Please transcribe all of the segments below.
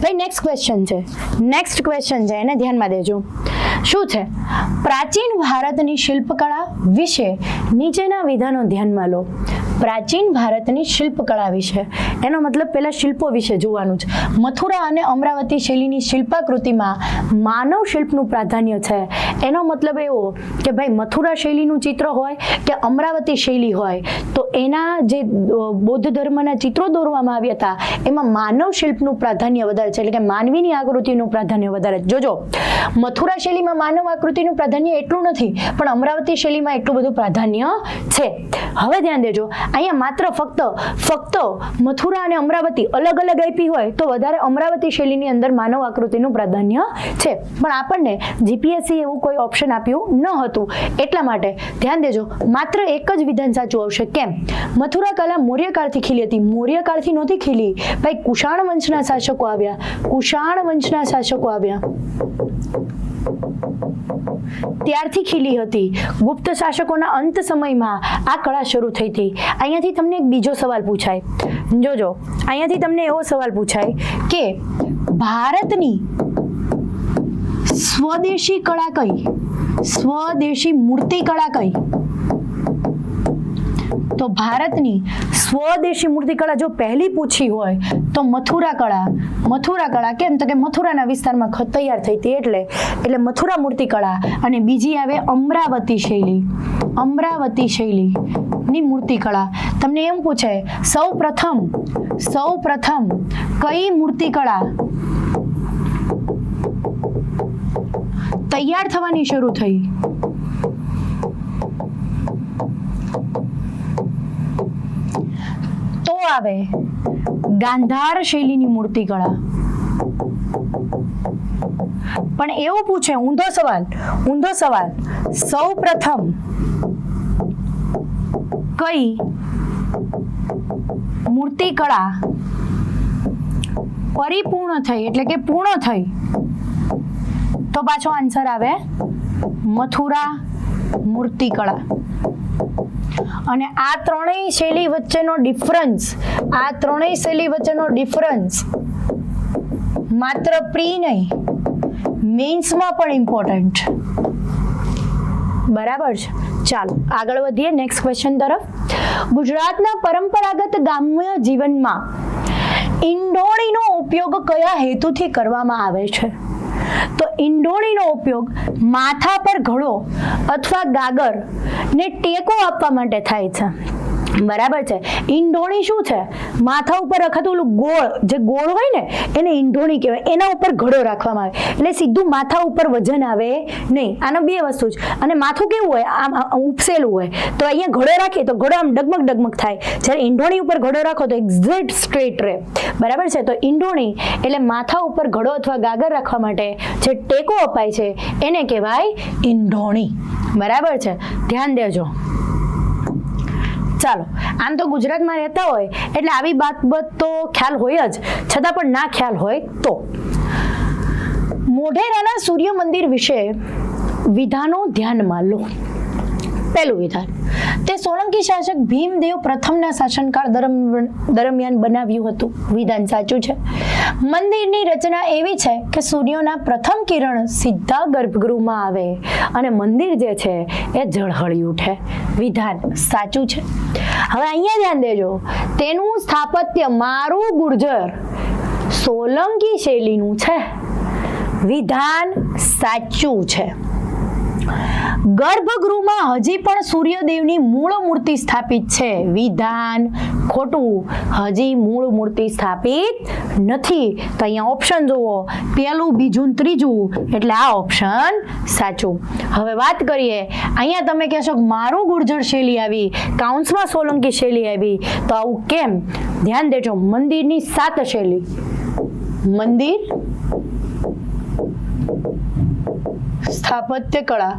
ભાઈ next question છે એને ધ્યાનમાં દેજો. શું છે? પ્રાચીન ભારતની શિલ્પકળા વિશે નીચેના વિધાનો ધ્યાનમાં લો. પ્રાચીન ભારતની શિલ્પકળા વિશે એનો મતલબ પહેલા શિલ્પો વિશે જોવાનું છે. મથુરા અને અમરાવતી શૈલીની શિલ્પાકૃતિમાં માનવ શિલ્પનું પ્રાધાન્ય છે. એનો મતલબ એવો કે ભાઈ મથુરા શૈલીનું ચિત્ર હોય કે અમરાવતી શૈલી હોય તો એના જે બૌદ્ધ ધર્મના ચિત્રો દોરવામાં આવ્યા હતા એમાં માનવ શિલ્પનું પ્રાધાન્ય વધારે છે, એટલે કે માનવીની આકૃતિનું પ્રાધાન્ય વધારે. જોજો, મથુરા શૈલીમાં માનવ આકૃતિનું પ્રાધાન્ય એટલું નથી, પણ અમરાવતી શૈલીમાં એટલું બધું પ્રાધાન્ય છે. હવે ધ્યાન દેજો, અહીંયા માત્ર ફક્ત મથુરા અને અમરાવતી અલગ અલગ આપી હોય તો વધારે અમરાવતી શૈલીની અંદર માનવ આકૃતિનું પ્રાધાન્ય છે, પણ આપણને જીપીએસસી એવું કોઈ ઓપ્શન આપ્યું ન હતું. એટલા માટે ધ્યાન દેજો, માત્ર એક જ વિધાન સાચું આવશે. કેમ? મથુરા કલા મૌર્યકાળથી ખીલી હતી. મૌર્યકાળથી નહોતી ખીલી ભાઈ, કુષાણ વંશના શાસકો આવ્યા ત્યારથી ખીલી હતી. ગુપ્ત શાસકોના અંત સમયમાં આ કળા શરૂ થઈ હતી. અહીંયાથી તમને એક બીજો સવાલ પૂછાય. જોજો, અહીંયાથી તમને એવો સવાલ પૂછાય કે ભારતની સ્વદેશી કળા કઈ? સ્વદેશી મૂર્તિ કળા કઈ? તો ભારતની સ્વદેશી મૂર્તિકળા જો પહેલી પૂછી હોય તો મથુરા કળા. કેમ? તો કે મથુરાના વિસ્તારમાં તૈયાર થઈ હતી એટલે મથુરા મૂર્તિકળા. અને બીજી આવે અમરાવતી શૈલીની મૂર્તિકળા. તમને એમ પૂછે સૌ પ્રથમ કઈ મૂર્તિકળા તૈયાર થવાની શરૂ થઈ? તો આવે ગાંધાર શૈલીની મૂર્તિકળા. પણ એવું પૂછે ઊંધો સવાલ સૌ પ્રથમ કઈ મૂર્તિકળા પરિપૂર્ણ થઈ એટલે કે પૂર્ણ થઈ? તો પાછો આન્સર આવે મથુરા મૂર્તિકળા. અને આ ત્રણેય શૈલી વચ્ચેનો ડિફરન્સ માત્ર પ્રી નહીં મેન્સમાં પણ ઇમ્પોર્ટન્ટ. બરાબર છે. ચાલો આગળ વધીએ નેક્સ્ટ ક્વેશ્ચન તરફ. ગુજરાતના પરંપરાગત ગ્રામ્ય જીવનમાં ઈંડોળીનો ઉપયોગ કયા હેતુથી કરવામાં આવે છે? તો ઈંડોળીનો ઉપયોગ માથા પર ઘડો અથવા ગાગર ને ટેકો આપવા માટે થાય છે. બરાબર છે. ઈંડોળી શું છે? માથા ઉપર રખાતું ઓલું ગોળ હોય ને એને ઈંડોળી કહેવાય. એના ઉપર ઘડો રાખવામાં આવે એટલે સીધું માથા ઉપર વજન આવે નહીં. આનો બે વસ્તુ છે. અને માથું કેવું હોય? આમ ઉપસેલું હોય. તો અહીંયા ઘડો રાખીએ તો ઘડો આમ ડગમગ થાય. જ્યારે ઈંડોળી ઉપર ઘડો રાખો તો એક્ઝેક્ટ સ્ટ્રેટ રહે. બરાબર છે. તો ઈંડોળી એટલે માથા ઉપર ઘડો અથવા ગાગર રાખવા માટે જે ટેકો અપાય છે એને કહેવાય ઈંડોળી. બરાબર છે. ધ્યાન દેજો. ચાલો, આમ તો ગુજરાતમાં રહેતા હોય એટલે આવી બાબત તો ખ્યાલ હોય જ, છતાં પણ ના ખ્યાલ હોય તો મોઢેરાના સૂર્ય મંદિર વિશે વિધાનો ધ્યાનમાં લો. પહેલું વિધાન, તે સોલંકી શાસક ભીમદેવ પ્રથમના શાસનકાળ દરમિયાન બનાવ્યું હતું. વિધાન સાચું છે. મંદિરની રચના એવી છે કે સૂર્યના પ્રથમ કિરણ સીધા ગર્ભગૃહમાં આવે અને મંદિર જે છે એ ઝળહળી ઉઠે. વિધાન સાચું છે. હવે અહીંયા ધ્યાન દેજો, તેનું સ્થાપત્ય મારું ગુર્જર સોલંકી શૈલીનું છે. વિધાન સાચું છે. ગર્ભગૃહમાં હજી પણ સૂર્યદેવની મૂળ મૂર્તિ સ્થાપિત છે. વિધાન ખોટું. હજી મૂળ મૂર્તિ સ્થાપિત નથી. તો અહીંયા ઓપ્શન જુઓ, પહેલું, બીજું, ત્રીજું, એટલે આ ઓપ્શન સાચું. હવે વાત કરીએ, અહીંયા તમે કહેશો મારું ગુર્જર શૈલી આવી, કાઉન્સમાં સોલંકી શૈલી આવી, તો આવું કેમ? ધ્યાન દેજો, મંદિરની 7 શૈલી. મંદિર, સ્થાપત્ય કળા,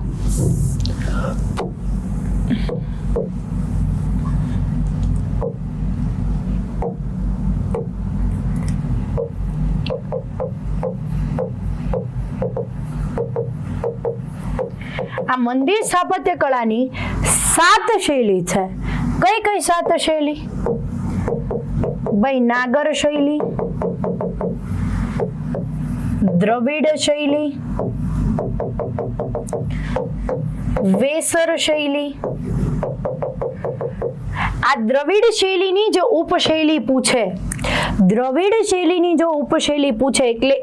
આ મંદિર સ્થાપત્ય કળાની 7 શૈલી છે. કઈ કઈ 7 શૈલી? ભાઈ નાગર શૈલી, દ્રવિડ શૈલી, વેસર શૈલી. આ દ્રવિડ શૈલીની જો ઉપશૈલી પૂછે, દ્રવિડ શૈલીની જો ઉપશૈલી પૂછે એટલે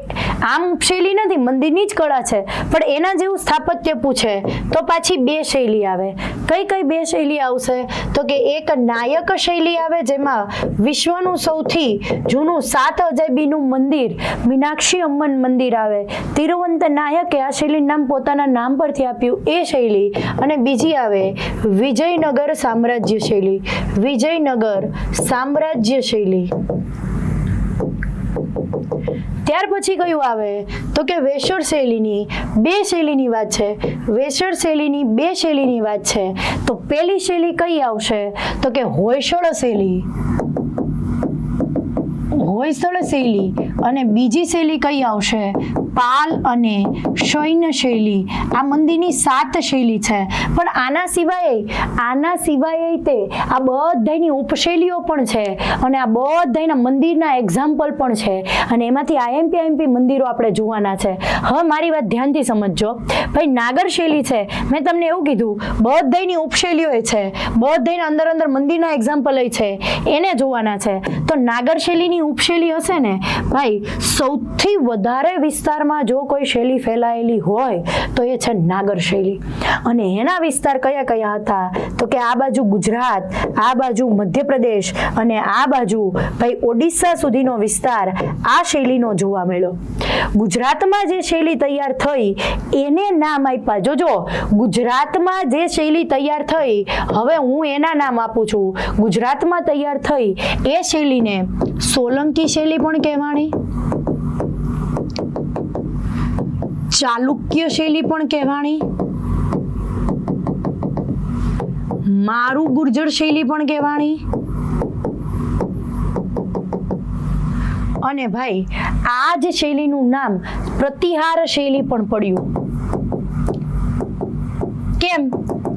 આમ ઉપશૈલી નથી, મંદિરની જ કળા છે, પણ એના જેવું સ્થાપત્ય પૂછે તો પાછી બે શૈલી આવે. કઈ કઈ બે શૈલી આવશે? તો કે એક નાયક શૈલી આવે જેમાં વિશ્વનું સૌથી જૂનું 7 અજાયબીનું મંદિર મીનાક્ષી અમ્મન મંદિર આવે. તિરુવંત નાયકે આ શૈલીનું નામ પોતાના નામ પરથી આપ્યું, એ શૈલી. અને બીજી આવે વિજયનગર સામ્રાજ્ય શૈલી, વિજયનગર સામ્રાજ્ય શૈલી. ત્યાર પછી કયું આવે? તો કે વેસર શૈલીની બે શૈલીની વાત છે. વેસર શૈલીની બે શૈલીની વાત છે. તો પેલી શૈલી કઈ આવશે? તો કે હોયસળ શૈલી, હોયસળ શૈલી. અને બીજી શૈલી કઈ આવશે? પાલ અને શૈન્ય શૈલી. આ મંદિરની 7 શૈલી છે. પણ આના સિવાય તે આ બધાની ઉપશૈલીઓ પણ છે અને આ બધાના મંદિરના એક્ઝામ્પલ પણ છે. અને એમાંથી આઈએમપી મંદિરો આપણે જોવાના છે. હવે મારી વાત ધ્યાનથી સમજજો ભાઈ. નાગર શૈલી છે, મેં તમને એવું કીધું બધાની ઉપશૈલીઓ છે, બધાના અંદર મંદિરના એક્ઝામ્પલ છે, એને જોવાના છે. તો નાગર શૈલીની ઉપશૈલી હશે ને ભાઈ, સૌથી વધારે વિસ્તારમાં જો કોઈ શૈલી ફેલાયેલી હોય તો એ છે નાગર શૈલી. અને એના વિસ્તાર કયા કયા હતા? તો કે આ બાજુ ગુજરાત, આ બાજુ મધ્યપ્રદેશ અને આ બાજુ ભાઈ ઓડિશા સુધીનો વિસ્તાર આ શૈલીનો જોવા મળ્યો. ગુજરાતમાં જે શૈલી તૈયાર થઈ એને નામ આપ્યા. જોજો, ગુજરાતમાં જે શૈલી તૈયાર થઈ, હવે હું એના નામ આપું છું. ગુજરાતમાં તૈયાર થઈ એ શૈલીને સોલંકી શૈલી પણ કહેવાણી, ચાલુક્ય શૈલી પણ કહેવાણી, મારું ગુર્જર શૈલી પણ કહેવાણી. અને ભાઈ આ જ શૈલીનું નામ પ્રતિહાર શૈલી પણ પડ્યું. કેમ?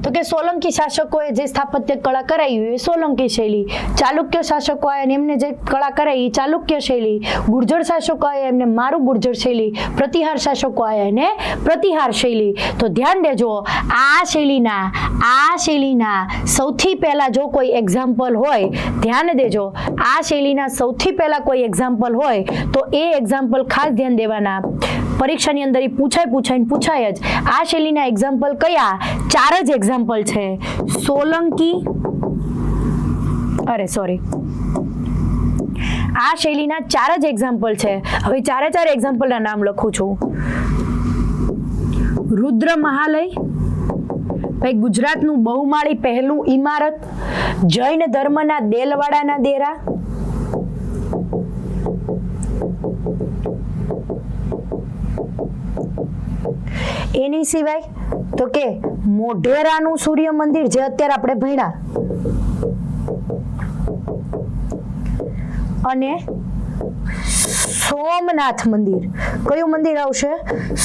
તો કે સોલંકી શાસકોએ જે સ્થાપત્ય કળા કરાવી એ સોલંકી શૈલી, ચાલુક્ય શાસકો આવ્યા એમને જે કળા કરાવી એ ચાલુક્ય શૈલી, ગુર્જર શાસકો આવ્યા એમને મારું ગુર્જર શૈલી, પ્રતિહાર શાસકો આવ્યા એને પ્રતિહાર શૈલી. તો ધ્યાન દેજો, આ શૈલીના સૌથી પહેલા જો કોઈ એક્ઝામ્પલ હોય, ધ્યાન દેજો, આ શૈલીના સૌથી પહેલા કોઈ એક્ઝામ્પલ હોય તો એ એક્ઝામ્પલ ખાસ ધ્યાન દેવાના. પરીક્ષાની અંદર પૂછાય જ. આ શૈલીના એક્ઝામ્પલ કયા? 4 જ એક્ઝામ્પલ છે. સોલંકી, આ શૈલીના 4 જ એક્ઝામ્પલ છે. હવે 4 એક્ઝામ્પલના નામ લખું છું. રુદ્ર મહાલય, ભાઈ ગુજરાતનું બહુમાળી પહેલું ઇમારત, જૈન ધર્મના દેલવાડાના દેરા, એની સિવાય તો કે મોઢેરાનું સૂર્ય મંદિર જે અત્યારે આપણે ભણ્યા, અને સોમનાથ મંદિર. કયું મંદિર આવશે?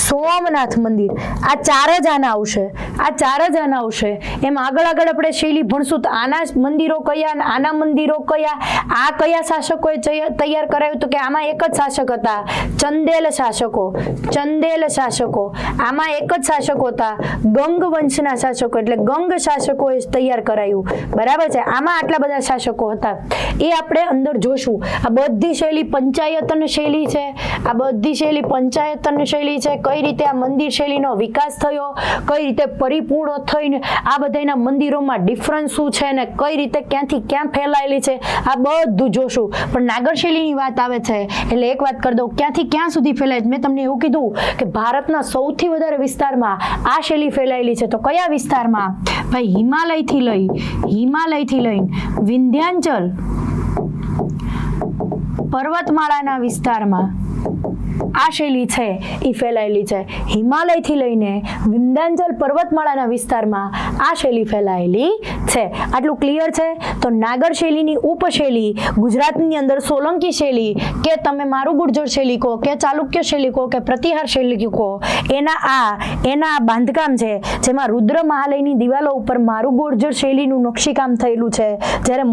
સોમનાથ મંદિર. આ 4 જ આના આવશે. એમ આગળ આપણે શૈલી ભણશું તો આના મંદિરો કયા અને આના મંદિરો કયા, આ કયા શાસકોએ તૈયાર કરાવ્યું? તો કે આમાં એક જ શાસક હતા, ચંદેલ શાસકો. આમાં એક જ શાસકો હતા, ગંગ વંશના શાસકો, એટલે ગંગ શાસકોએ તૈયાર કરાયું. બરાબર છે? આમાં આટલા બધા શાસકો હતા, એ આપણે અંદર જોશું. આ બધી શૈલી પંચાયતન શૈલી છે. આ બધી શૈલી પંચાયતન શૈલી છે. કઈ રીતે આ મંદિર શૈલીનો વિકાસ થયો, કઈ રીતે પરિપૂર્ણ થઈને આ બધાના મંદિરોમાં ડિફરન્સ શું છે ને કઈ રીતે ક્યાંથી ક્યાં ફેલાયેલી છે, આ બધું જોશું. પણ નાગર શૈલીની વાત આવે છે એટલે એક વાત કરી દઉં, ક્યાંથી ક્યાં સુધી ફેલાય? મેં તમને એવું કીધું કે ભારતના સૌથી વધારે વિસ્તારમાં આ શૈલી ફેલાયેલી છે. તો કયા વિસ્તારમાં? ભાઈ હિમાલયથી લઈને વિંધ્યાચલ પર્વતમાળાના વિસ્તારમાં આ શૈલી છે એ ફેલાયેલી છે. હિમાલયથી લઈને વિંધ્યાચલ પર્વતમાળાના વિસ્તારમાં આ શૈલી ફેલાયેલી છે. છે. આટલું ક્લિયર છે? તો નાગર શૈલીની ઉપશૈલી ગુજરાતની અંદર સોલંકી શૈલી કે તમે મારું ગુર્જર શૈલી કહો કે ચાલુક્ય શૈલી કહો કે પ્રતિહાર શૈલી કહો, એના બાંધકામ છે જેમાં રુદ્ર મહાલયની દિવાલો ઉપર મારું ગુર્જર શૈલીનું નકશીકામ થયેલું છે. જ્યારે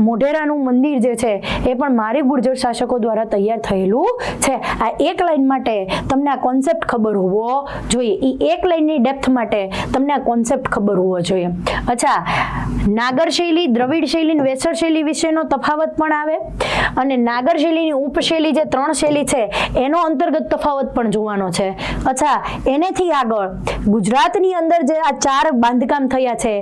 મોઢેરાનું મંદિર જે છે એ પણ મારી ગુર્જર શાસકો દ્વારા તૈયાર થયેલું છે. આ એક લાઈન માટે તમને આ કોન્સેપ્ટ ખબર હોવો જોઈએ. એ એક લાઈનની ડેપ્થ માટે તમને આ કોન્સેપ્ટ ખબર હોવો જોઈએ. અચ્છા, નાગર શૈલી, દ્રવિડ શૈલી, વેસર શૈલી વિશેનો તફાવત પણ આવે અને નાગર શૈલીની ઉપશૈલી જે 3 શૈલી છે એનો અંતર્ગત તફાવત પણ જોવાનો છે. અચ્છા, એનેથી આગળ ગુજરાતની અંદર જે આ 4 બાંધકામ થયા છે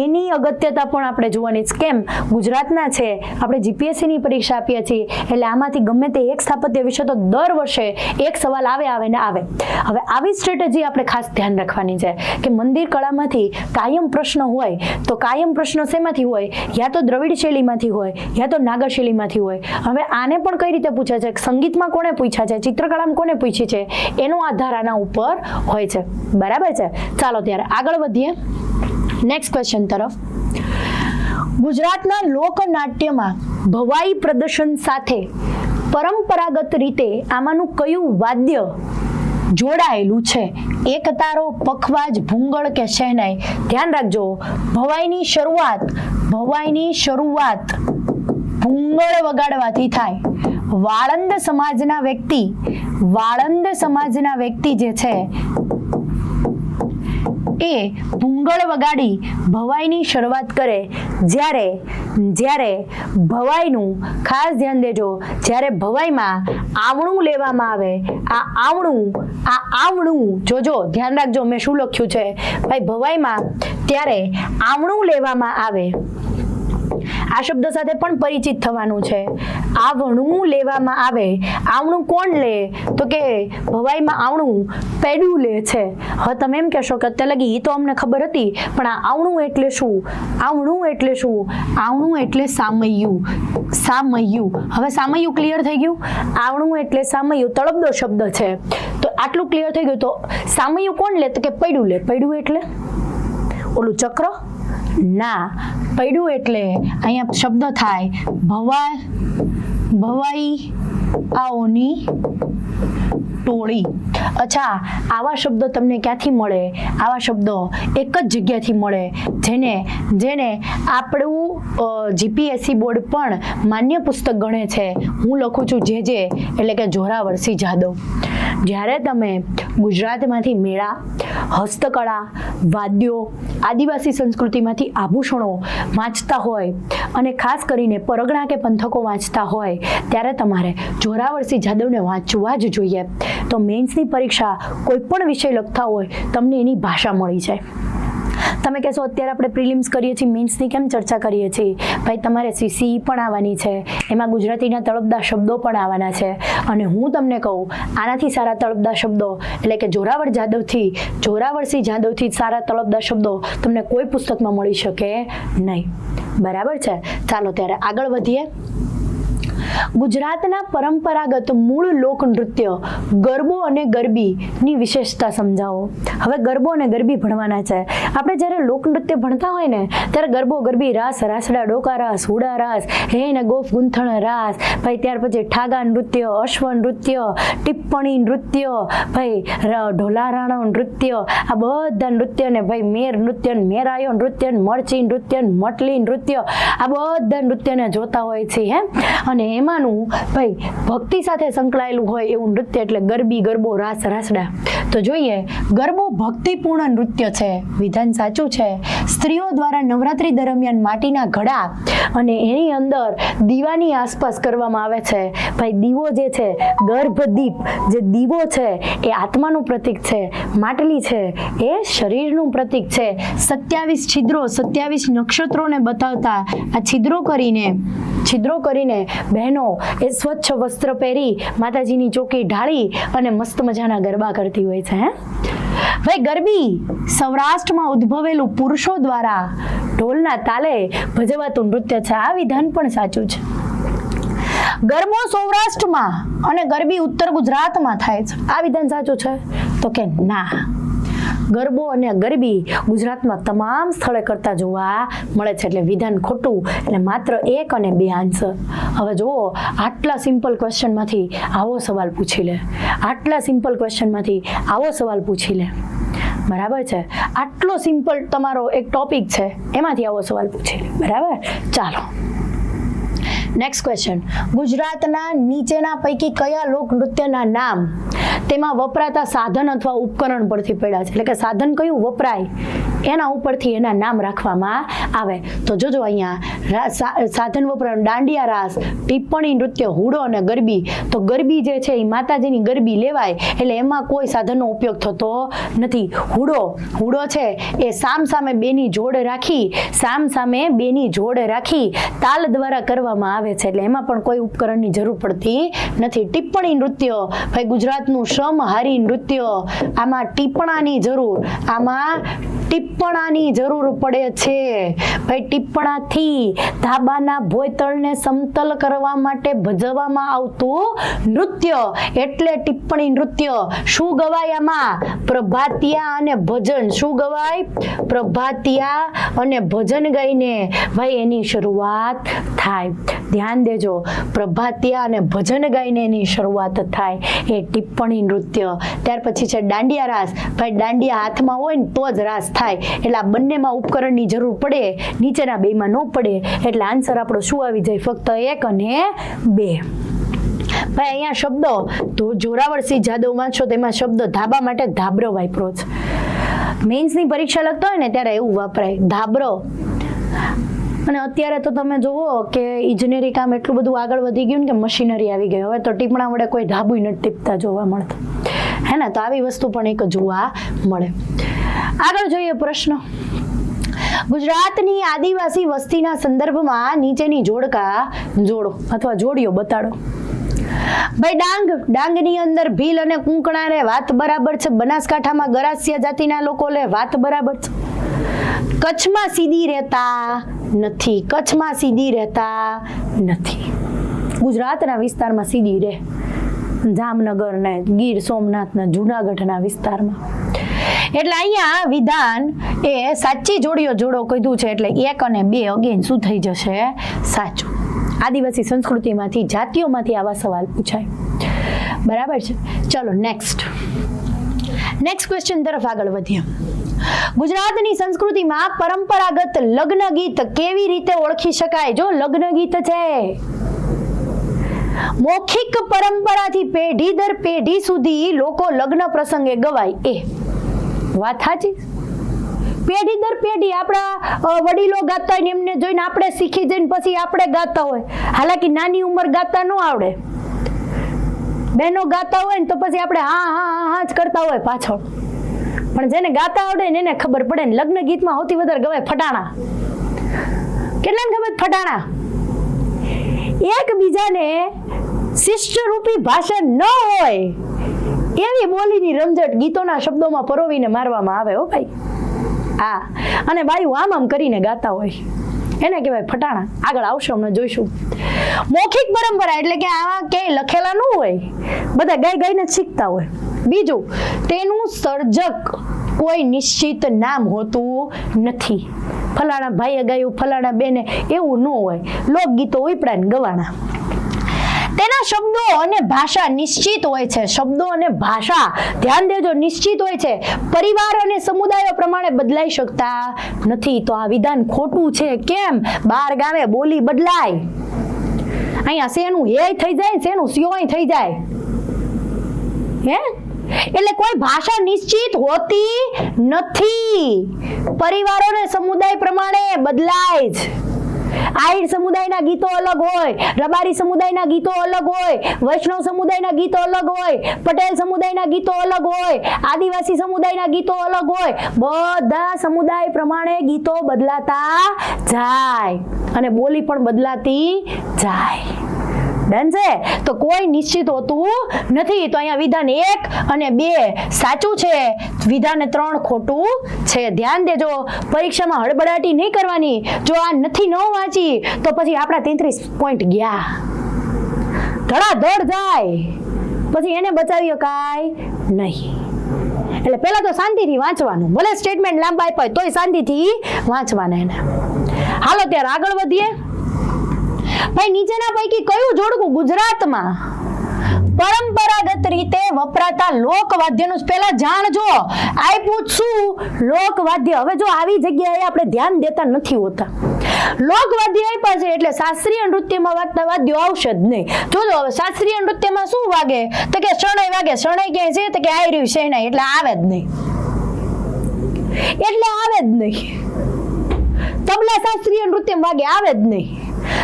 એની અગત્યતા પણ આપણે જોવાની છે. કેમ? ગુજરાતના છે, આપણે જીપીએસસીની પરીક્ષા આપીએ છીએ એટલે આમાંથી ગમે તે એક સ્થાપત્ય વિશે તો દર વર્ષે એક સવાલ આવે. હવે આવી સ્ટ્રેટેજી આપણે ખાસ ધ્યાન રાખવાની છે કે મંદિર કળામાંથી કાયમ પ્રશ્ન હોય તો કાયમ પ્રશ્ન શેમાંથી હોય? યા તો દ્રવિડ શૈલીમાંથી હોય યા તો નાગર શૈલીમાંથી હોય. હવે આને પણ કઈ રીતે પૂછે છે? સંગીતમાં કોને પૂછ્યા છે, ચિત્રકળામાં કોને પૂછી છે, એનો આધાર આના ઉપર હોય છે. બરાબર છે? ચાલો ત્યારે આગળ વધીએ નેક્સ્ટ ક્વેશ્ચન તરફ. ગુજરાતના લોકનાટ્યમાં ભવાઈ પ્રદર્શન સાથે પરંપરાગત રીતે આમાંનું કયું વાદ્ય જોડાયેલું છે? એક તારો, પખવાજ, ભૂંગળ કે શહેનાઈ? ધ્યાન રાખજો, ભવાઈની શરૂઆત ભૂંગળ વગાડવાથી થાય. વાળંદ સમાજના વ્યક્તિ જે છે એ ભૂંગળ વગાડી ભવાઈની શરૂઆત કરે. જ્યારે ભવાઈનું ખાસ ધ્યાન દેજો, જ્યારે ભવાઈમાં આવણું લેવામાં આવે, આ આવણું જોજો, ધ્યાન રાખજો મેં શું લખ્યું છે ભાઈ. ભવાઈમાં ત્યારે આવણું લેવામાં આવે, આ શબ્દ સાથે પણ પરિચિત થવાનું છે. આવણું લેવામાં આવે. આવણું કોણ લે? તો કે ભવાઈમાં આવણું પેડું લે છે. હવે તમે એમ કહેશો કે અત્યારે લગી એ તો અમને ખબર હતી, પણ આ આવણું એટલે શું? આવણું એટલે સામૈયું. હવે સામૈયું ક્લિયર થઈ ગયું? આવણું એટલે સામૈયું તળપદો શબ્દ છે, તો આટલું ક્લિયર થઈ ગયું. તો સામૈયું કોણ લે? તો કે પૈડું લે. પૈડું એટલે ઓલું ચક્ર? ના, પૈડું એટલે અહીંયા શબ્દ થાય ભવાઈ આઓની ટોળી. અચ્છા, આવા શબ્દો તમને ક્યાંથી મળે? આવા શબ્દો એક જ જગ્યાથી મળે જેને આપણું જીપીએસસી બોર્ડ પણ માન્ય પુસ્તક ગણે છે. હું લખું છું જે એટલે કે જોરાવરસી જાદવ. જ્યારે તમે ગુજરાતમાંથી મેળા, હસ્તકળા, વાદ્યો, આદિવાસી સંસ્કૃતિમાંથી આભૂષણો વાંચતા હોય અને ખાસ કરીને પરગણા કે પંથકો વાંચતા હોય ત્યારે તમારે જોરાવરસી જાદવને વાંચવા જ જોઈએ. તો મેન્સની પરીક્ષા કોઈ પણ વિષય લખતા હોય તમને એની ભાષા મળી જાય. તમે કહેશો અત્યારે આપણે પ્રિલિમ્સ કરીએ છીએ, મેન્સની કેમ ચર્ચા કરીએ છીએ? ભાઈ તમારે સીસી પણ આવવાની છે, એમાં ગુજરાતીના તળપદા શબ્દો પણ આવવાના છે. અને હું તમને કહું, આનાથી સારા તળપદા શબ્દો એટલે કે જોરાવરસી જાદવથી સારા તળપદા શબ્દો તમને કોઈ પુસ્તકમાં મળી શકે નહીં. બરાબર છે? ચાલો ત્યારે આગળ વધીએ. ગુજરાતના પરંપરાગત મૂળ લોક નૃત્ય ગરબો અને ગરબીની વિશેષતા સમજાવો. હવે ગરબો અને ગરબી ભણવાના છે. આપણે જ્યારે લોક નૃત્ય ભણતા હોય ને ત્યારે ગરબો, ગરબી, રાસ, રાસડા, ડોકા રાસ, હુડા રાસ, હે ને ગોફ ગૂંથણ રાસ, ભાઈ ત્યાર પછી ઠાગા નૃત્ય, અશ્વ નૃત્ય, ટિપ્પણી નૃત્ય, ભાઈ ઢોલારાણો નૃત્ય, આ બધા નૃત્યને ભાઈ મેર નૃત્ય, મેરાયો નૃત્ય, મરચી નૃત્ય, મટલી નૃત્ય, આ બધા નૃત્યને જોતા હોય છે. અને એમાંનું ભાઈ ભક્તિ સાથે સંકળાયેલું હોય એવું નૃત્ય એટલે ગરબી, ગરબો, રાસ, રાસડા. તો જોઈએ, ગરબો ભક્તિપૂર્ણ નૃત્ય છે. વિધાન સાચું છે. સ્ત્રીઓ દ્વારા નવરાત્રી દરમિયાન માટીના ઘડા અને એની અંદર દીવાની આસપાસ કરવામાં આવે છે. ભાઈ દીવો જે છે, ગર્ભદીપ જે દીવો છે એ આત્માનું પ્રતીક છે, માટલી છે એ શરીરનું પ્રતીક છે. 27 છિદ્રો, 27 નક્ષત્રોને બતાવતા આ છિદ્રો કરીને બહેનો એ સ્વચ્છ વસ્ત્ર પહેરી માતાજીની ચોકી ઢાળી અને મસ્ત મજાના ગરબા કરતી હોય છે. ભાઈ ગરબી સૌરાષ્ટ્રમાં ઉદ્ભવેલું પુરુષો દ્વારા ઢોલના તાલે ભજવાતું નૃત્ય છે. આ વિધાન પણ સાચું છે. ગરબો સૌરાષ્ટ્રમાં અને ગરબી ઉત્તર ગુજરાતમાં થાય છે. આ વિધાન સાચું છે? તો કે ના. ગરબો અને ગરબી ગુજરાતમાં તમામ સ્થળે કરતા જોવા મળે છે, એટલે વિધાન ખોટું, એટલે માત્ર 1 અને 2 આન્સર. હવે જુઓ, આટલા સિમ્પલ ક્વેશ્ચનમાંથી આવો સવાલ પૂછી લે, આટલા સિમ્પલ ક્વેશ્ચનમાંથી આવો સવાલ પૂછી લે, બરાબર છે. આટલો સિમ્પલ તમારો એક ટોપિક છે, એમાંથી આવો સવાલ પૂછી લે, બરાબર. ચાલો નેક્સ્ટ ક્વેશ્ચન. ગુજરાતના નીચેના પૈકી કયા લોકનૃત્યના નામ તેમાં વપરાતા સાધન અથવા ઉપકરણ પરથી પડ્યા છે? એટલે કે સાધન કયું વપરાય એના ઉપરથી એના નામ રાખવામાં આવે. તો જોજો અહીંયા સાધન વપરાય દાંડિયા રાસ, ટિપ્પણી નૃત્ય, હુડો અને ગરબી. તો ગરબી જે છે એ માતાજીની ગરબી લેવાય, એટલે એમાં કોઈ સાધનનો ઉપયોગ થતો નથી. હુડો છે એ સામ સામે બેની જોડ રાખી તાલ દ્વારા કરવામાં આવે છે, એટલે એમાં પણ કોઈ ઉપકરણની જરૂર પડતી નથી. ટિપ્પણી નૃત્ય, ભાઈ ગુજરાતનું સમહારી નૃત્ય, આમાં ટિપ્પણાની જરૂર પડે છે. ભાઈ ટિપ્પણાથી ધાબાના ભોયતળને સમતલ કરવા માટે ભજવવામાં આવતું નૃત્ય એટલે ટિપ્પણી નૃત્ય. શું ગવાય આમાં? પ્રભાતિયા અને ભજન. શું ગવાય? પ્રભાતિયા અને ભજન ગાઈને ભાઈ એની શરૂઆત થાય. ધ્યાન દેજો, પ્રભાતિયા અને ભજન ગાઈને એની શરૂઆત થાય એ ટિપ્પણી નૃત્ય. ત્યાર પછી છે દાંડિયા રાસ. ભાઈ દાંડિયા હાથમાં હોય ને તો જ રાસ થાય, એટલે આ બંનેમાં ઉપકરણની જરૂર પડે, નીચેના બેમાં ન પડે, એટલે આન્સર આપણો શું આવી જાય? ફક્ત 1 અને 2. ભાઈ અહીંયા શબ્દો તો જોરાવરસિંહ જાદવ વાંચો, તેમાં શબ્દ ધાબા માટે ધાબરો વાપરો છે. મેન્સની પરીક્ષા લખતા હોય ને ત્યારે એવું વાપરાય, ધાબરો. અને અત્યારે તો તમે જુઓ કે ઇજનેરી કામ એટલું બધું આગળ વધી ગયું ને કે મશીનરી આવી ગઈ, હવે તો ટીપણા વડે કોઈ ધાબુય નથી ટીપતા જોવા મળતું, હે ને? તો આવી વસ્તુ પણ એક જોવા મળે. આગળ જોઈએ પ્રશ્ન. ગુજરાતની આદિવાસી વસ્તીના સંદર્ભમાં નીચેની જોડો અથવા જોડીઓ બતાડો. ભાઈ ડાંગની અંદર ભીલ અને કુંકણા રે, વાત બરાબર છે. બનાસકાંઠામાં ગરાસિયા જાતિના લોકો લે, વાત બરાબર છે. કચ્છમાં સીધી રહેતા નથી. ગુજરાતના વિસ્તારમાં સીધી રહે, જામનગર ને ગીર સોમનાથ ને જુનાગઢના વિસ્તારમાં. એટલે અહીંયા વિધાન એ સાચી જોડો કીધું છે, એટલે 1 અને 2 અગેન શું થઈ જશે? સાચું. આદિવાસી સંસ્કૃતિમાંથી, જાતિઓમાંથી આવા સવાલ પૂછાય, બરાબર છે. ચલો નેક્સ્ટ ક્વેશ્ચન તરફ આગળ વધીએ. ગુજરાતની સંસ્કૃતિમાં પરંપરાગત લગ્ન ગીત કેવી રીતે ઓળખી શકાય? જો લગ્ન ગીત છે, મૌખિક પરંપરાથી પેઢી દર પેઢી સુધી લોકો લગ્ન પ્રસંગે ગવાય, એ વાત સાચી. પેઢી દર પેઢી આપણા વડીલો ગાતા હોય ને એમને જોઈને આપણે શીખી જઈને પછી આપણે ગાતા હોય. હાલાકી નાની ઉંમર ગાતા ન આવડે, બહેનો ગાતા હોય ને તો પછી આપણે હા જ કરતા હોય પાછળ, પણ જેને ગાતા આવડે ને એને ખબર પડે ને. લગ્ન ગીતમાં સૌથી વધારે ગવાય ફટાણા. કેટલાને ખબર? ફટાણા. એકબીજાને શિષ્યરૂપી ભાષા ન હોય એવી બોલીની રમઝટ ગીતોના શબ્દોમાં પરોવીને મારવામાં આવે. હો ભાઈ, હા. અને બાયું આમ કરીને ગાતા હોય, એને કહેવાય ફટાણા. આગળ આવશે, હમણાં જોઈશું. મૌખિક પરંપરા એટલે કે આવા ક્યાંય લખેલા ન હોય, બધા ગાઈને જ શીખતા હોય. બીજું, તેનું સર્જક કોઈ નિશ્ચિત નામ હોતું નથી. ફલાણા ભાઈએ ગાયું, ફલાણા બેને, એવું ન હોય. લોકગીતો ઉપડા ને ગવાના. તેના શબ્દો અને ભાષા નિશ્ચિત હોય છે. શબ્દો અને ભાષા, ધ્યાન દેજો, નિશ્ચિત હોય છે. પરિવાર અને સમુદાયો પ્રમાણે બદલાઈ શકતા નથી. તો આ વિધાન ખોટું છે. કેમ? 12 ગામે બોલી બદલાય. અહીંયા શેનું હે થઈ જાય, શેનું સ્યોય થઈ જાય, હે? એટલે કોઈ ભાષા નિશ્ચિત હોતી નથી. પરિવારો અને સમુદાય પ્રમાણે બદલાય જ. આહિર સમુદાયના ગીતો અલગ હોય, રબારી સમુદાયના ગીતો અલગ હોય, વૈષ્ણવ સમુદાયના ગીતો અલગ હોય, પટેલ સમુદાયના ગીતો અલગ હોય, આદિવાસી સમુદાયના ગીતો અલગ હોય. બધા સમુદાય પ્રમાણે ગીતો બદલાતા જાય અને બોલી પણ બદલાતી જાય. ડન છે? તો કોઈ નિશ્ચિત હોતું નથી. તો અહીંયા વિધાન 1 અને 2 સાચું છે, વિધાન 3 ખોટું છે. ધ્યાન દેજો, પરીક્ષામાં હળબડાટી નહીં કરવાની. જો આ નથી ન વાંચી તો પછી આપણા 33 પોઈન્ટ ગયા, ધડાધડ જાય, પછી એને બચાવી શકાય નહીં. એટલે પહેલા તો શાંતિથી વાંચવાનું, ભલે સ્ટેટમેન્ટ લાંબા આપ્યા હોય તોય શાંતિથી વાંચવાના એને. હાલો ત્યારે આગળ વધીએ. ભાઈ નીચેના પૈકી કયું જોડકું ગુજરાતમાં પરંપરાગત રીતે વપરાતા લોકવાદ્યનું પહેલા જાણજો. આપ્યું શું? લોકવાદ્ય. હવે જો આવી જગ્યાએ આપણે ધ્યાન દેતા નથી હોતા. લોકવાદ્ય આપ્યા છે એટલે શાસ્ત્રીય નૃત્યમાં વાગતા વાદ્યો આવશે જ નહીં. જોજો હવે શાસ્ત્રીય નૃત્યમાં શું વાગે? તો કે શરણાઈ વાગે. શરણાઈ ક્યાંય છે? તો કે આઈ રહ્યું શરણાઈ, એટલે આવે જ નહીં. એટલે આવે જ નહીં. તબલા શાસ્ત્રીય નૃત્યમાં વાગે, આવે જ નહીં.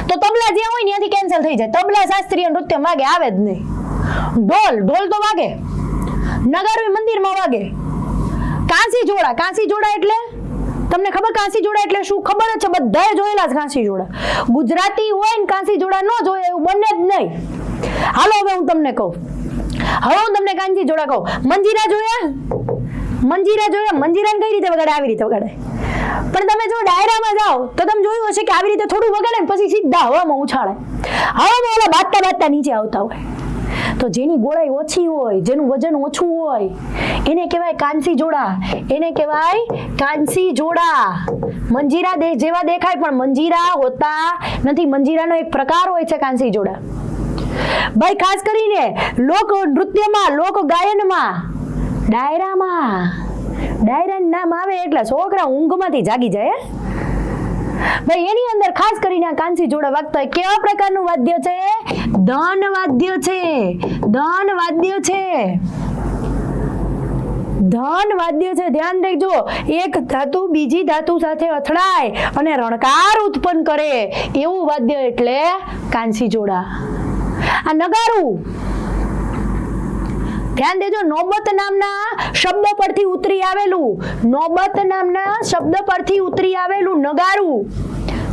તો તબલા જ્યાં હોય ત્યાંથી કેન્સલ થઈ જાય. તબલા શાસ્ત્રીય નૃત્યમાં વાગે, આવે જ નહીં. ઢોલ તો વાગે. નગારું મંદિરમાં વાગે. કાંસી જોડા એટલે તમને ખબર? કાંસી જોડા એટલે શું? ખબર જ છે, બધાએ જોયેલા છે કાંસી જોડા. ગુજરાતી હોય ને કાંસી જોડા ન જોયે એવું બને જ નહીં. હાલો હવે હું તમને કહું. કાંસી જોડા કહું. મંજીરા જોયા? મંજીરાને કઈ રીતે વગાડે? આવી રીતે વગાડે. પણ તમે જો ડાયરામાં જાઓ તો તમે જોયું હશે કે આવી રીતે થોડું વગાડે ને પછી સીધા હવામાં ઉછાળે. હવામાં ઓલા બાજતા નીચે આવતા હોય. તો જેની ગોળાઈ ઓછી હોય, જેનું વજન ઓછું હોય, એને કહેવાય કાંસી જોડા. એને કહેવાય કાંસી જોડા. મંજીરા જેવા દેખાય પણ મંજીરા હોતા નથી. મંજીરાનો એક પ્રકાર હોય છે કાંસી જોડા. ભાઈ ખાસ કરીને લોક નૃત્યમાં, લોક ગાયનમાં, ડાયરાનું નામ આવે એટલે છોકરા ઊંઘમાંથી જાગી જાય. ભાઈ એની અંદર ખાસ કરીને આ કાંસી જોડા વાગતા હોય. કેવા પ્રકારનું વાદ્ય છે? ધન વાદ્ય છે. ધન વાદ્ય છે. ધ્યાન રાખજો. એક ધાતુ બીજી ધાતુ સાથે અથડાય અને રણકાર ઉત્પન્ન કરે એવું વાદ્ય એટલે કાંસી જોડા. આ નગારું, ધ્યાન દેજો. નોબત નામના શબ્દ પરથી ઉતરી આવેલું નગારું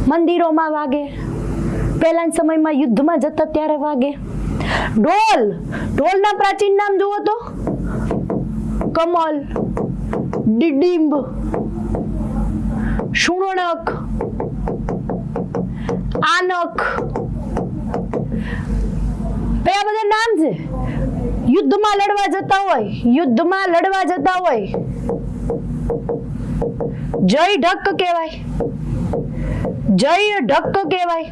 મંદિરોમાં વાગે. પહેલાના સમયમાં યુદ્ધમાં જતા ત્યારે વાગે. ઢોલના પ્રાચીન નામ જુઓ તો કમલ, ડિડિંબ, શુણક, આનક. આ બધા નામ છે. યુદ્ધમાં લડવા જતા હોય જય ઢક્ક કહેવાય.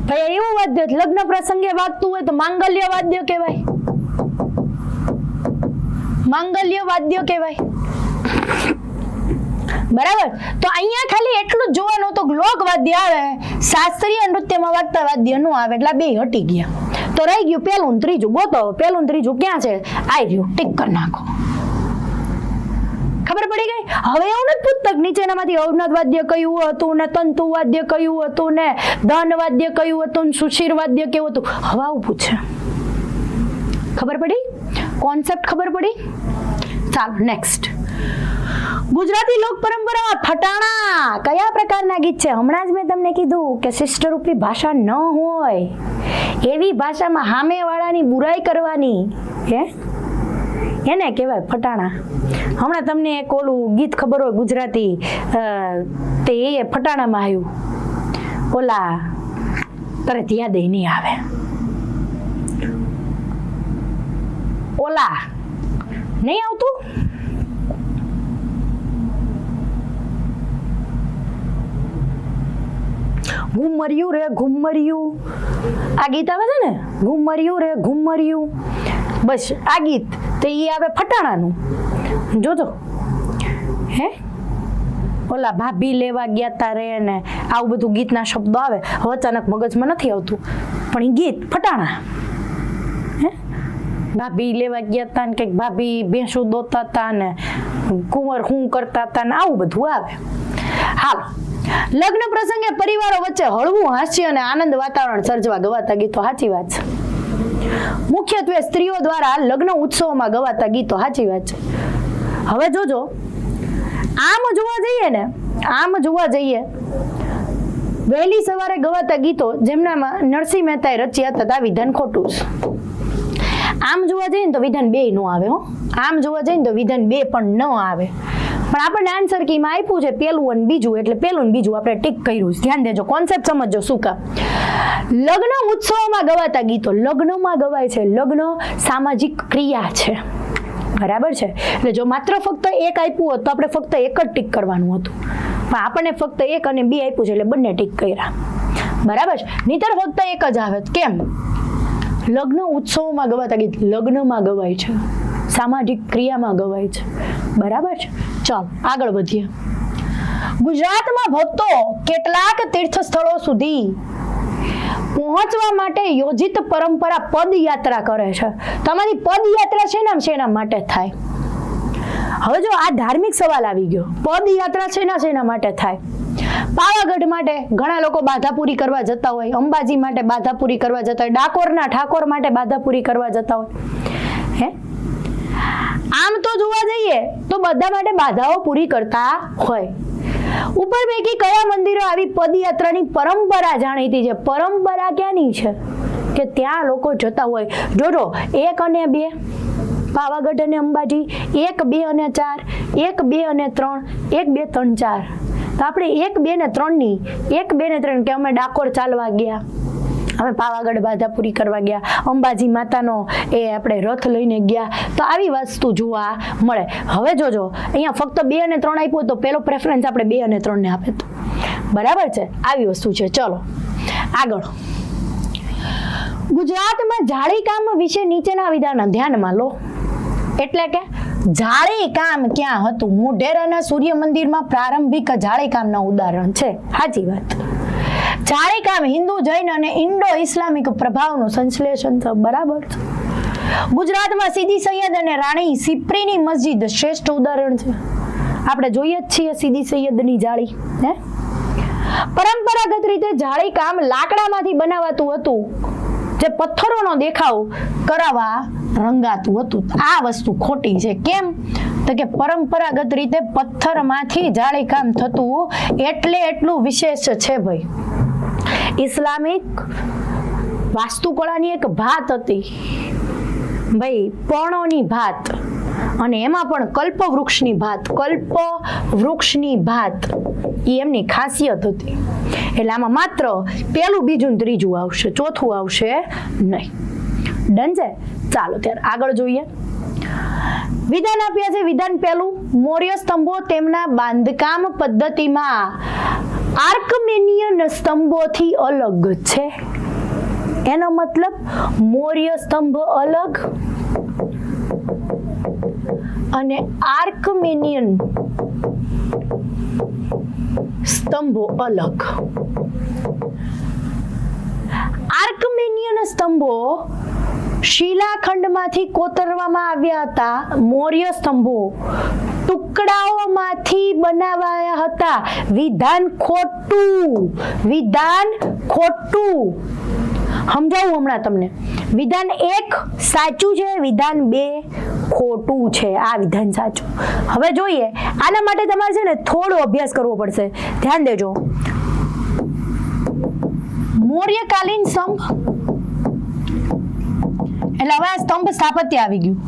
ભાઈ એવું વાદ્ય લગ્ન પ્રસંગે વાગતું હોય તો માંગલ્ય વાદ્ય કહેવાય. બરાબર. તો અહીંયા ખાલી એટલું જ જોવાનું તો લોકવાદ્ય આવે, શાસ્ત્રીય નૃત્યમાં વાગતા વાદ્ય નો આવે, એટલે બે હટી ગયા. તો રહી ગયું પેલું ને ત્રીજું. ગોતો પેલું ને ત્રીજું ક્યાં છે? આઈ રહ્યું, ટીક કરી નાખો. ખબર પડી ગઈ? હવે એવું નથી પૂછતા નીચેનામાંથી અવનત વાદ્ય કયું હતું ને તંતુ વાદ્ય કયું હતું ને ધન વાદ્ય કયું હતું ને સુશીર વાદ્ય કેવું હતું. હવે આવું પૂછે. ખબર પડી? કોન્સેપ્ટ ખબર પડી? ચાલો નેક્સ્ટ. ગુજરાતી લોક પરંપરામાં ફટાણા કયા પ્રકારના ગીત છે? હમણાં જ મેં તમને કીધું કે શિષ્ટરૂપી ભાષા ન હોય એવી ભાષામાં સામેવાળાની બુરાઈ કરવાની, એને કહેવાય ફટાણા. હમણાં તમને એક ઓલું ગીત ખબર હોય ગુજરાતી, તે એ ફટાણામાં આવ્યું. ઓલા તરત યાદ નહીં આવે. ઓલા નહીં આવતું? ઘુમર્યું રે ઘુમર્યું, આ ગીત આવે છે ને, ઘુમર્યું રે ઘુમર્યું. બસ આ ગીત તો એ આવે ફટાણાનું. જોજો ઓલા ભાભી લેવા ગયા તા રે ને આવું બધું ગીતના શબ્દો આવે. હવે અચાનક મગજમાં નથી આવતું પણ એ ગીત ફટાણા. ભાભી લેવા ગયા તા ને કંઈક ભાભી ભેંસું દોતા તા ને કુંવર હું કરતા તા ને આવું બધું આવે. હાલ, લગ્ન પ્રસંગે પરિવારો વચ્ચે હળવું હાસ્ય અને આનંદ વાતાવરણ સર્જવા ગવાતા ગીતો. સાચી વાત છે. મુખ્યત્વે સ્ત્રીઓ દ્વારા લગ્ન ઉત્સવમાં ગવાતા ગીતો. સાચી વાત છે. હવે જોજો, આમ જોવા જઈએ વહેલી સવારે ગવાતા ગીતો જેમનામાં નરસિંહ મહેતાએ રચ્યા હતા, વિધાન ખોટું છે. આમ જોવા જઈએ ને તો વિધાન 2 નો આવે. આમ જોવા જઈએ ને તો વિધાન 2 પણ ન આવે. પણ આપણને આન્સર કીમાં આપ્યું છે પેલું અને બીજું, એટલે પેલું અને બીજું આપણે ટીક કર્યું. ધ્યાન દેજો, કોન્સેપ્ટ સમજજો. શું કામ? લગ્ન ઉત્સવમાં ગવાતા ગીતો, લગ્નમાં ગવાય છે. લગ્ન સામાજિક ક્રિયા છે, બરાબર છે. એટલે જો માત્ર ફક્ત એક આપ્યું હોત તો આપણે ફક્ત એક જ ટીક કરવાનું હતું, પણ આપણને ફક્ત એક અને બે આપ્યું છે એટલે બંને ટીક કર્યા, બરાબર છે. નહીતર ફક્ત એક જ આવે. કેમ? લગ્ન ઉત્સવમાં ગવાતા ગીત લગ્નમાં ગવાય છે, સામાજિક ક્રિયામાં ગવાય છે, બરાબર છે. ચાલો આગળ વધીએ. ગુજરાતમાં ભક્તો કેટલાક તીર્થ સ્થળો સુધી પહોંચવા માટે યોજિત પરંપરા પદયાત્રા કરે છે. તમારી પદયાત્રા શેના માટે થાય? હવે જો આ ધાર્મિક સવાલ આવી ગયો. પદયાત્રા શેના માટે થાય? પાવાગઢ માટે ઘણા લોકો બાધા પૂરી કરવા જતા હોય, અંબાજી માટે બાધા પૂરી કરવા જતા હોય, ડાકોરના ઠાકોર માટે બાધા પૂરી કરવા જતા હોય. હે, આમ તો જોવા જઈએ તો બધા માટે બાધાઓ પૂરી કરતા હોય. ઉપર પૈકી કયા મંદિરો આવી પદયાત્રાની પરંપરા જાણીતી છે? પરંપરા ક્યાંની છે કે ત્યાં લોકો જતા હોય? જોજો, 1 અને 2 પાવાગઢ અને અંબાજી, 1, 2 અને 4, 1, 2 અને 3, 1, 2, 3, 4. તો આપણે 1, 2 ને 3 ની 1, 2 ને 3 કે અમે ડાકોર ચાલવા ગયા, અમે પાવાગઢ બાધા પૂરી કરવા ગયા, અંબાજી માતાનો એ આપણે રથ લઈને ગયા, તો આવી વસ્તુ જોવા મળે. હવે જોજો, અહીંયા ફક્ત 2 અને 3 આપ્યું તો પેલો પ્રેફરન્સ આપણે 2 અને 3 ને આપે તો, બરાબર છે. આવી વસ્તુ છે. ચલો આગળ. ગુજરાતમાં જાળી કામ વિશે નીચેના વિધાન ધ્યાનમાં લો. એટલે કે જાળી કામ ક્યાં હતું? મોઢેરાના સૂર્ય મંદિરમાં પ્રારંભિક જાળી કામના ઉદાહરણ છે. સાચી વાત. જાળી કામ હિન્દુ, જૈન અને ઇન્ડો ઇસ્લામિક પ્રભાવનું સંશ્લેષણ છે, બરાબર છે. ગુજરાતમાં સીદી સૈયદ અને રાણી સિપ્રીની મસ્જિદ શ્રેષ્ઠ ઉદાહરણ છે. આપણે જોઈએ જ છીએ સીદી સૈયદની જાળી. હે, પરંપરાગત રીતે જાળી કામ લાકડામાંથી બનાવાતું હતું, જે પથ્થરોનો દેખાવ કરાવવા રંગાતું હતું. આ વસ્તુ ખોટી છે. કેમ? તો કે પરંપરાગત રીતે પથ્થરમાંથી જાળી કામ થતું એટલે એટલું વિશેષ છે ભાઈ. ઇસ્લામિક વાસ્તુકળાની એક ભાત હતી ભાઈ, પર્ણોની ભાત, અને એમાં પણ કલ્પવૃક્ષની ભાત એ એમની ખાસિયત હતી. એટલે આમાં માત્ર પેલું, બીજું ને ત્રીજું આવશે, ચોથું આવશે નહીં. ડન છે. ચાલો ત્યારે આગળ જોઈએ. વિધાન આપ્યા છે. વિધાન પહેલું, મૌર્ય સ્તંભો તેમના બાંધકામ પદ્ધતિમાં આર્કમેનિયન સ્તંભોથી અલગ છે. એનો મતલબ મૌર્ય સ્તંભ અલગ અને આર્કમેનિયન સ્તંભો અલગ. આર્કમેનિયન સ્તંભો શિલાખંડમાંથી કોતરવામાં આવ્યા હતા. મૌર્ય સ્તંભો ટુકડાઓમાંથી બનાવાયા હતા. વિધાન ખોટું. સમજાવું હમણાં તમને. વિધાન 1 સાચું છે, વિધાન 2 ખોટું છે. આ વિધાન સાચું. હવે જોઈએ, આના માટે તમારે છે ને થોડો અભ્યાસ કરવો પડશે. ધ્યાન દેજો. મૌર્યકાલીન સ્તંભ એટલે હવે આ સ્તંભ સ્થાપત્ય આવી ગયું,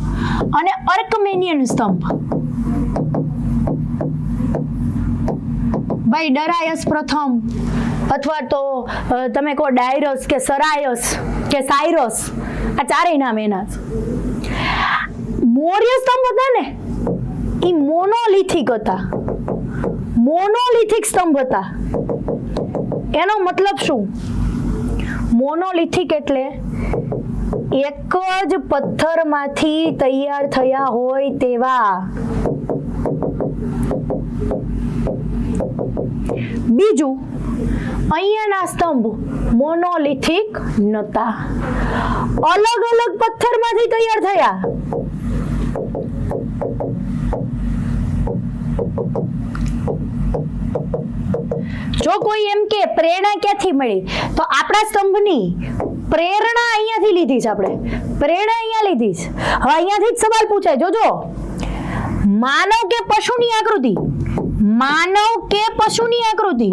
અને આર્કમેનિયન સ્તંભ ભાઈ ડરાયસ પ્રથમ, અથવા તો તમે કહો ડાયરસ કે સરાયસ કે સાયરસ, આ ચારેય નામ એના છે. મૌર્ય સ્તંભ હતા ને એ મોનોલિથિક હતા, મોનોલિથિક સ્તંભ હતા. એનો મતલબ શું? મોનોલિથિક એટલે એક જ પથ્થરમાંથી તૈયાર થયા હોય તેવા. બીજું, અહીંયાના સ્તંભ મોનોલિથિક નતા, અલગ અલગ પથ્થરમાંથી તૈયાર થયા. જો કોઈ એમ કે પ્રેરણા ક્યાંથી મળી, તો આપણા સ્તંભની પ્રેરણા અહીંયાથી લીધી છે. આપણે પ્રેરણા અહીંયા લીધી છે. હવે અહીંયાથી જ સવાલ પૂછાય. જોજો, માનવ કે પશુની આકૃતિ, માનવ કે પશુની આકૃતિ,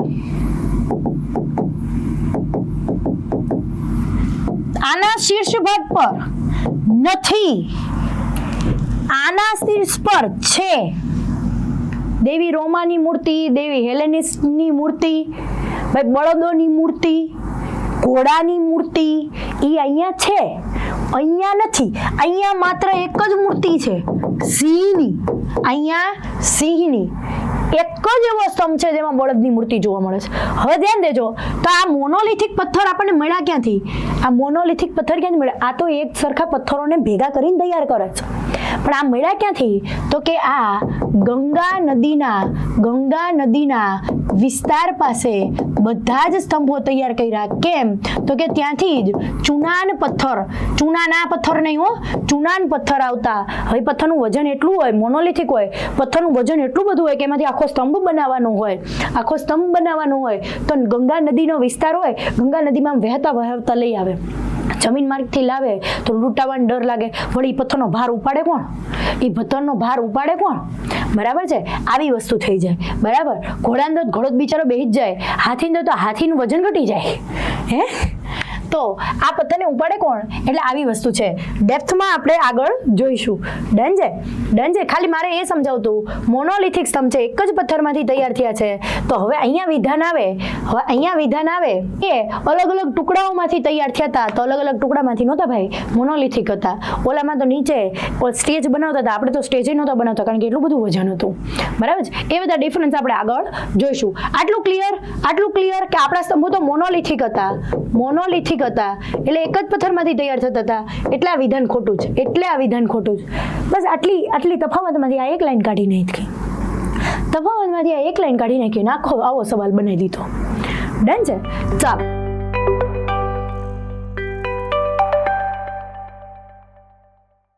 આના શીર્ષ ભાગ પર નથી, આના શીર્ષ પર છે. દેવી રોમાની મૂર્તિ, દેવી હેલેનિસની મૂર્તિ, ભાઈ બળદોની મૂર્તિ, ઘોડાની મૂર્તિ એ અહીંયા છે, અહીંયા નથી. અહીંયા માત્ર એક જ મૂર્તિ છે, સિંહની. અહીંયા સિંહની એક જ એવો સ્તંભ છે જેમાં બળદની મૂર્તિ જોવા મળે છે. હવે ધ્યાન દેજો, તો આ મોનોલિથિક પથ્થર આપણને મળ્યા ક્યાંથી? આ મોનોલિથિક પથ્થર ક્યાંથી મળ્યા? આ તો એક સરખા પથ્થરોને ભેગા કરીને તૈયાર કરે છે, પણ આ મળ્યા ક્યાંથી? તો કે આ ગંગા નદીના વિસ્તાર પાસે બધા જ સ્તંભો તૈયાર કર્યા. કેમ? તો કે ત્યાંથી જ ચૂનાન પથ્થર નહીં હો, ચૂનાન પથ્થર આવતા. હવે પથ્થરનું વજન એટલું હોય, મોનોલિથિક હોય, પથ્થરનું વજન એટલું બધું હોય કે એમાંથી આખો સ્તંભ બનાવવાનો હોય, તો ગંગા નદીનો વિસ્તાર હોય, ગંગા નદીમાં વહેતા લઈ આવે. જમીન માર્ગથી લાવે તો લૂંટાવાનો ડર લાગે, વળી પથ્થરનો ભાર ઉપાડે કોણ? બરાબર છે, આવી વસ્તુ થઈ જાય. બરાબર, ઘોડો બિચારો બેસી જ જાય, હાથીને તો હાથીનું વજન ઘટી જાય. હે, તો આ પથ્થરને ઉપાડે કોણ? એટલે આવી વસ્તુ છે. ડેપ્થમાં આપણે આગળ જોઈશું. ડન છે. ખાલી મારે એ સમજાવતું, મોનોલિથિક સ્તંભ છે, એક જ પથ્થરમાંથી તૈયાર થયા છે. તો હવે અહીંયા વિધાન આવે એ અલગ અલગ ટુકડાઓમાંથી તૈયાર થયા હતા. તો અલગ અલગ ટુકડામાંથી નહોતા ભાઈ, મોનોલિથિક હતા. ઓલામાં તો નીચે સ્ટેજ બનાવતા હતા, આપણે તો સ્ટેજ નહોતા બનાવતા કારણ કે એટલું બધું વજન હતું. બરાબર છે, એ બધા ડિફરન્સ આપણે આગળ જોઈશું. આટલું ક્લિયર કે આપણા સ્તંભો તો મોનોલિથિક હતા, એટલે એક જ પથ્થરમાંથી તૈયાર થતા હતા. એટલે આ વિધાન ખોટું છે. બસ આટલી તફાવતમાંથી આ એક લાઈન કાઢી નાખી, આખો આવો સવાલ બનાવી દીધો. ડન છે. ચાલો.